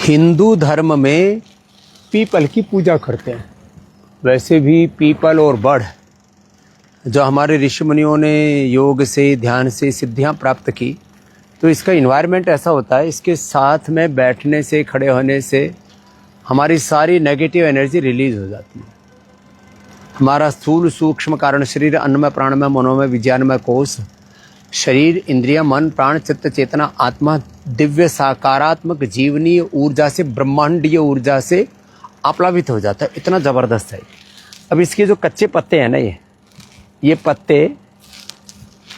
हिंदू धर्म में पीपल की पूजा करते हैं। वैसे भी पीपल और बड़ जो हमारे ऋषि मुनियों ने योग से ध्यान से सिद्धियां प्राप्त की, तो इसका इन्वायरमेंट ऐसा होता है, इसके साथ में बैठने से खड़े होने से हमारी सारी नेगेटिव एनर्जी रिलीज हो जाती है। हमारा स्थूल सूक्ष्म कारण शरीर अन्नमय प्राणमय मनोमय विज्ञानमय कोश शरीर इंद्रिया मन प्राण चित्त चेतना आत्मा दिव्य साकारात्मक जीवनीय ऊर्जा से ब्रह्मांडीय ऊर्जा से आप्लावित हो जाता है। इतना ज़बरदस्त है। अब इसके जो कच्चे पत्ते हैं ना, ये पत्ते,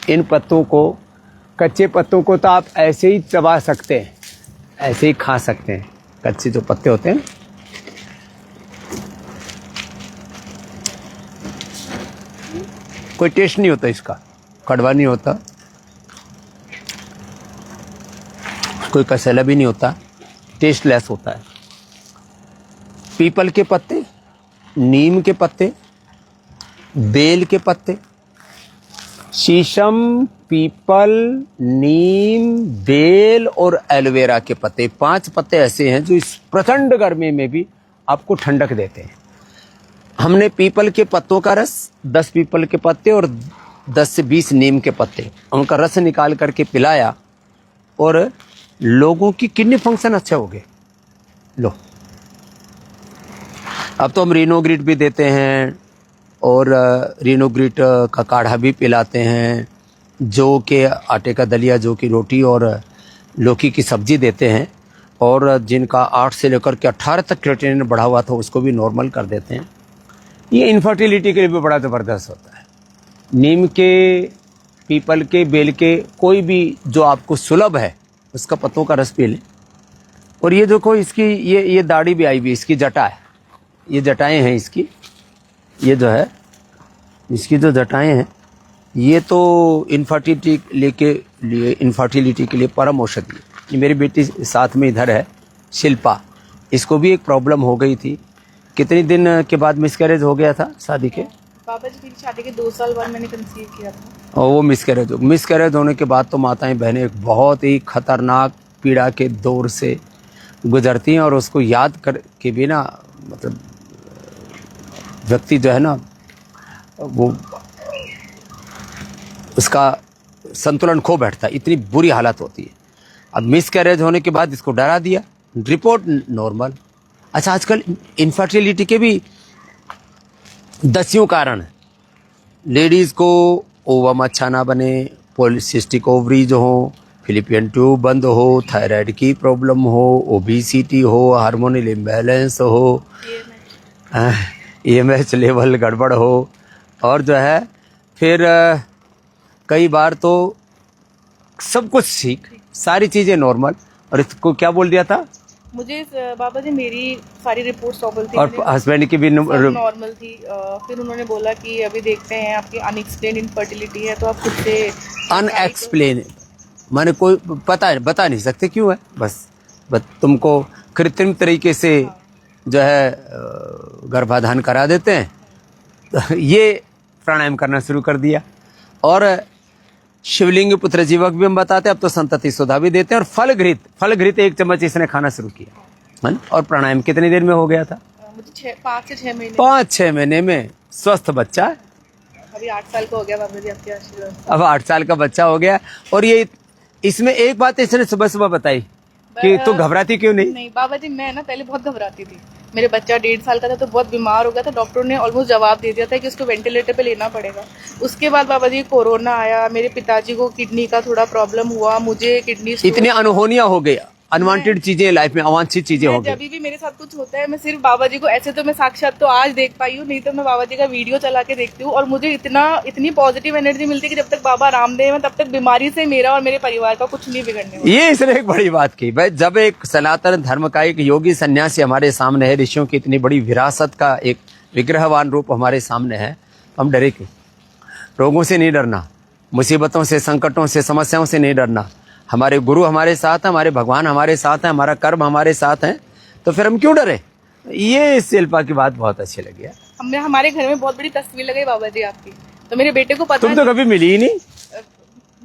इन पत्तों को, कच्चे पत्तों को तो आप ऐसे ही चबा सकते हैं, ऐसे ही खा सकते हैं। कच्चे जो पत्ते होते हैं, कोई टेस्ट नहीं होता इसका, कड़वा नहीं होता, कोई कसैला भी नहीं होता, टेस्टलेस होता है। पीपल के पत्ते, नीम के पत्ते, बेल के पत्ते, शीशम, पीपल, नीम, बेल और एलोवेरा के पत्ते, 5 पत्ते ऐसे हैं जो इस प्रचंड गर्मी में भी आपको ठंडक देते हैं। हमने पीपल के पत्तों का रस, 10 पीपल के पत्ते और 10 से 20 नीम के पत्ते, उनका रस निकाल करके पिलाया और लोगों की किडनी फंक्शन अच्छे हो गए। लो, अब तो हम रीनोग्रिट भी देते हैं और रीनोग्रिट का काढ़ा भी पिलाते हैं, जौ के आटे का दलिया, जौ की रोटी और लौकी की सब्जी देते हैं, और जिनका 8 से लेकर के 18 तक क्रिएटिनिन बढ़ा हुआ था उसको भी नॉर्मल कर देते हैं। ये इनफर्टिलिटी के लिए भी बड़ा ज़बरदस्त होता है। नीम के, पीपल के, बेल के, कोई भी जो आपको सुलभ है उसका पत्तों का रस पी लें। और ये देखो, इसकी ये दाढ़ी भी आई हुई, इसकी जटा है, ये जटाएं हैं इसकी, ये जो है इसकी जो जटाएं हैं, ये तो इनफर्टिलिटी के लिए परम औषधि है। ये मेरी बेटी साथ में इधर है, शिल्पा, इसको भी एक प्रॉब्लम हो गई थी। कितने दिन के बाद मिसकैरेज हो गया था शादी के? बाबा जी, मेरी शादी के 2 साल बाद मैंने कंसीव किया था। और वो मिसकैरेज होने के बाद तो माताएं बहनें एक बहुत ही खतरनाक पीड़ा के दौर से गुजरती हैं, और उसको याद करके भी ना, मतलब व्यक्ति जो है ना, वो उसका संतुलन खो बैठता है, इतनी बुरी हालत होती है। अब मिसकैरेज होने के बाद इसको डरा दिया, रिपोर्ट नॉर्मल। अच्छा, आजकल इनफर्टिलिटी के भी 10 कारण है। लेडीज़ को ओवम अच्छा ना बने, पॉलिसिस्टिक ओवरीज हो, फिलिपियन ट्यूब बंद हो, थायराइड की प्रॉब्लम हो, ओबेसिटी हो, हार्मोनल इम्बैलेंस हो, EMH लेवल गड़बड़ हो, और जो है फिर कई बार तो सब कुछ ठीक, सारी चीज़ें नॉर्मल, और इसको क्या बोल दिया था मुझे? बाबा जी, मेरी सारी रिपोर्ट्स नॉर्मल थी और हस्बैंड की भी नॉर्मल थी। फिर उन्होंने बोला कि अभी देखते हैं, आपकी अनएक्सप्लेन इनफर्टिलिटी है, तो आप खुद से अनएक्सप्लेन, माने कोई बता नहीं सकते क्यों है, बस तुमको कृत्रिम तरीके से जो है गर्भाधान करा देते हैं। तो ये प्राणायाम करना शुरू कर दिया, और शिवलिंग पुत्र जीवक भी हम बताते हैं, अब तो संतति सुधा भी देते हैं, और फलघृत 1 चम्मच इसने खाना शुरू किया। और प्राणायाम कितनी देर में हो गया था? मुझे 5 से 6 महीने। 5-6 महीने में स्वस्थ बच्चा। अभी 8 साल का हो गया बाबा जी, आपके आशीर्वाद। अब 8 साल का बच्चा हो गया। और ये इसमें एक बात इसने सुबह बताई कि तू घबराती क्यों नहीं? नहीं बाबा जी, मैं ना पहले बहुत घबराती थी। मेरे बच्चा 1.5 साल का था तो बहुत बीमार हो गया था, डॉक्टर ने ऑलमोस्ट जवाब दे दिया था कि उसको वेंटिलेटर पे लेना पड़ेगा। उसके बाद बाबा जी कोरोना आया, मेरे पिताजी को किडनी का थोड़ा प्रॉब्लम हुआ, मुझे किडनी इतनी अनहोनिया हो गया, अनवांटेड चीजें लाइफ में, अवांछित चीजें हो गई। जब भी मेरे साथ कुछ होता है, मैं सिर्फ बाबा जी को, ऐसे तो मैं साक्षात तो आज देख पाई हूँ, नहीं तो मैं बाबा जी का वीडियो चला के देखती हूँ, और मुझे इतनी पॉजिटिव एनर्जी मिलती है कि जब तक बाबा रामदेव है तब तक बीमारी से मेरा और मेरे परिवार का कुछ नहीं बिगड़ने वाला। ये इसने एक बड़ी बात की भाई, जब एक सनातन धर्म का एक योगी सन्यासी हमारे सामने है, ऋषियों की इतनी बड़ी विरासत का एक विग्रहवान रूप हमारे सामने है, हम डरे क्यों? रोगों से नहीं डरना, मुसीबतों से, संकटों से, समस्याओं से नहीं डरना। हमारे गुरु हमारे साथ हैं, हमारे भगवान हमारे साथ हैं, हमारा कर्म हमारे साथ हैं, तो फिर हम क्यों डरे? ये शिल्पा की बात बहुत अच्छी लगी। हमारे घर में बहुत बड़ी तस्वीर लगाई बाबा जी आपकी, तो मेरे बेटे को पता तुम तो कभी मिली ही नहीं।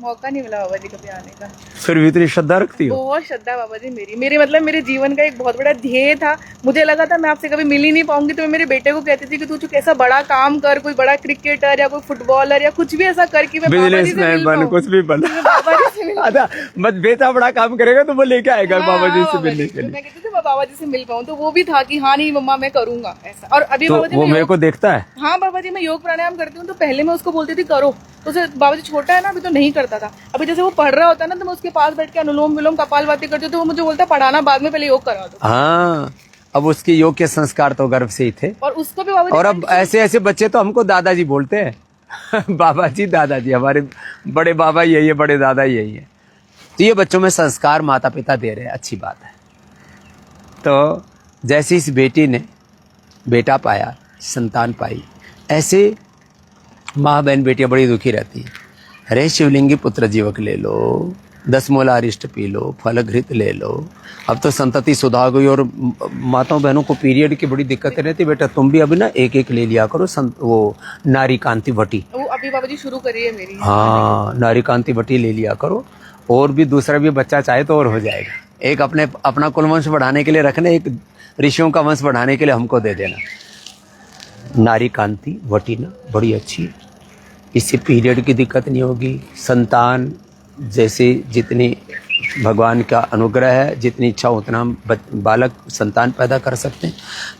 मौका नहीं मिला बाबा जी कभी आने का। फिर भी इतनी श्रद्धा रखती हो? बहुत श्रद्धा है बाबा जी मेरी मतलब मेरे जीवन का एक बहुत बड़ा ध्येय था। मुझे लगा था मैं आपसे कभी मिल ही नहीं पाऊंगी, तो मैं मेरे बेटे को कहती थी कि तू कुछ ऐसा बड़ा काम कर, कोई बड़ा क्रिकेटर या कोई फुटबॉलर या कुछ भी ऐसा कर कि मैं बाबा जी से मिल पाऊं। कुछ भी बन, बाबा जी से मिल अच्छा मत बेटा बड़ा काम करेगा तो वो लेके आएगा बाबा जी से मिलने के लिए। मैं कहती थी मैं बाबा जी से मिल पाऊं, तो वो भी था कि हाँ नहीं मम्मा मैं करूंगा ऐसा। और अभी तो बाबा जी वो मेरे को देखता है। हाँ बाबा जी मैं योग प्राणायाम करती हूँ, तो पहले मैं उसको बोलती थी करो, तो उसे बाबा जी छोटा है ना अभी तो नहीं करता था। अभी जैसे वो पढ़ रहा होता है ना, तो मैं उसके पास बैठ के अनुलोम विलोम कपालभाति करती हूँ, तो वो मुझे बोलता पढ़ाना बाद में, पहले योग करा दो। हाँ, अब उसके योग के संस्कार तो गर्भ से ही थे। और उसको भी बाबा जी, और अब ऐसे ऐसे बच्चे तो हमको दादाजी बोलते हैं बाबा जी दादाजी, हमारे बड़े बाबा यही है, बड़े दादा यही है। तो ये बच्चों में संस्कार माता पिता दे रहे हैं, अच्छी बात है। तो जैसे इस बेटी ने बेटा पाया, संतान पाई, ऐसे माँ बहन बेटियां बड़ी दुखी रहती हैं। अरे शिवलिंगी पुत्र जीवक ले लो, 10 मोला अरिष्ट पी लो, फल घृत ले लो। अब तो संतति सुधा हो गई, और माताओं बहनों को पीरियड की बड़ी दिक्कतें रहती। बेटा तुम भी अभी ना एक एक ले लिया करो, वो नारी कांति वटी, वो अभी बाबा जी शुरू करी है मेरी। हाँ नारी कांति वटी ले लिया करो। और भी दूसरा भी बच्चा चाहे तो और हो जाएगा। एक अपना कुलवंश बढ़ाने के लिए रखना, एक ऋषियों का वंश बढ़ाने के लिए हमको दे देना। नारी कांति वटी ना बड़ी अच्छी है, इससे पीरियड की दिक्कत नहीं होगी। संतान जैसे जितनी भगवान का अनुग्रह है, जितनी इच्छा उतना हम बालक संतान पैदा कर सकते हैं।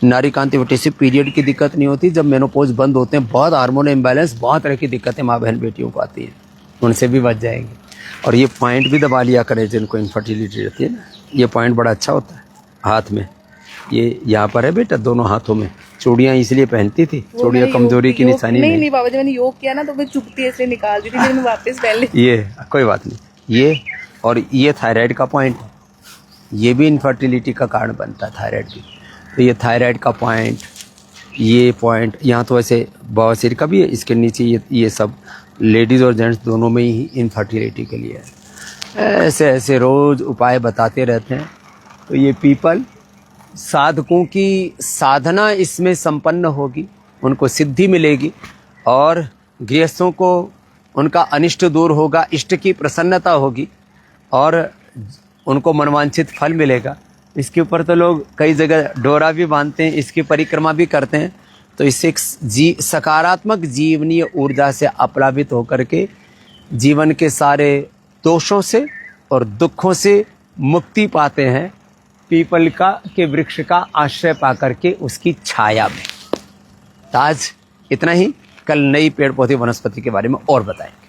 नारी कांति वटी से पीरियड की दिक्कत नहीं होती। जब मेनोपॉज बंद होते हैं, बहुत हार्मोन इम्बैलेंस, बहुत तरह की दिक्कतें माँ बहन बेटियों को आती हैं, उनसे भी बच जाएंगे। और ये पॉइंट भी दबा लिया करें जिनको इनफर्टिलिटी रहती है ना, ये पॉइंट बड़ा अच्छा होता है हाथ में। ये यहाँ पर है बेटा, दोनों हाथों में। चूड़ियाँ इसलिए पहनती थी, चूड़ियाँ कमजोरी की निशानी नहीं बाबा जी मैंने योग किया ना, तो मैं चुभती है इसलिए निकाल दी थी, फिर मैं वापस पहन ली। ये कोई बात नहीं। ये और ये थायराइड का पॉइंट, ये भी इनफर्टिलिटी का कारण बनता है, थायराइड भी। तो ये थायराइड का पॉइंट, ये पॉइंट यहाँ तो ऐसे बवासीर का भी है, इसके नीचे ये सब लेडीज और जेंट्स दोनों में ही इनफर्टिलिटी के लिए है। ऐसे ऐसे रोज उपाय बताते रहते हैं। तो ये पीपल, साधकों की साधना इसमें संपन्न होगी, उनको सिद्धि मिलेगी, और गृहस्थों को उनका अनिष्ट दूर होगा, इष्ट की प्रसन्नता होगी, और उनको मनवांछित फल मिलेगा। इसके ऊपर तो लोग कई जगह डोरा भी बांधते हैं, इसकी परिक्रमा भी करते हैं। तो इससे एक सकारात्मक जीवनीय ऊर्जा से अप्लावित होकर के जीवन के सारे दोषों से और दुखों से मुक्ति पाते हैं, पीपल के वृक्ष का आश्रय पाकर के उसकी छाया में। तो आज इतना ही, कल नई पेड़ पौधे वनस्पति के बारे में और बताएंगे।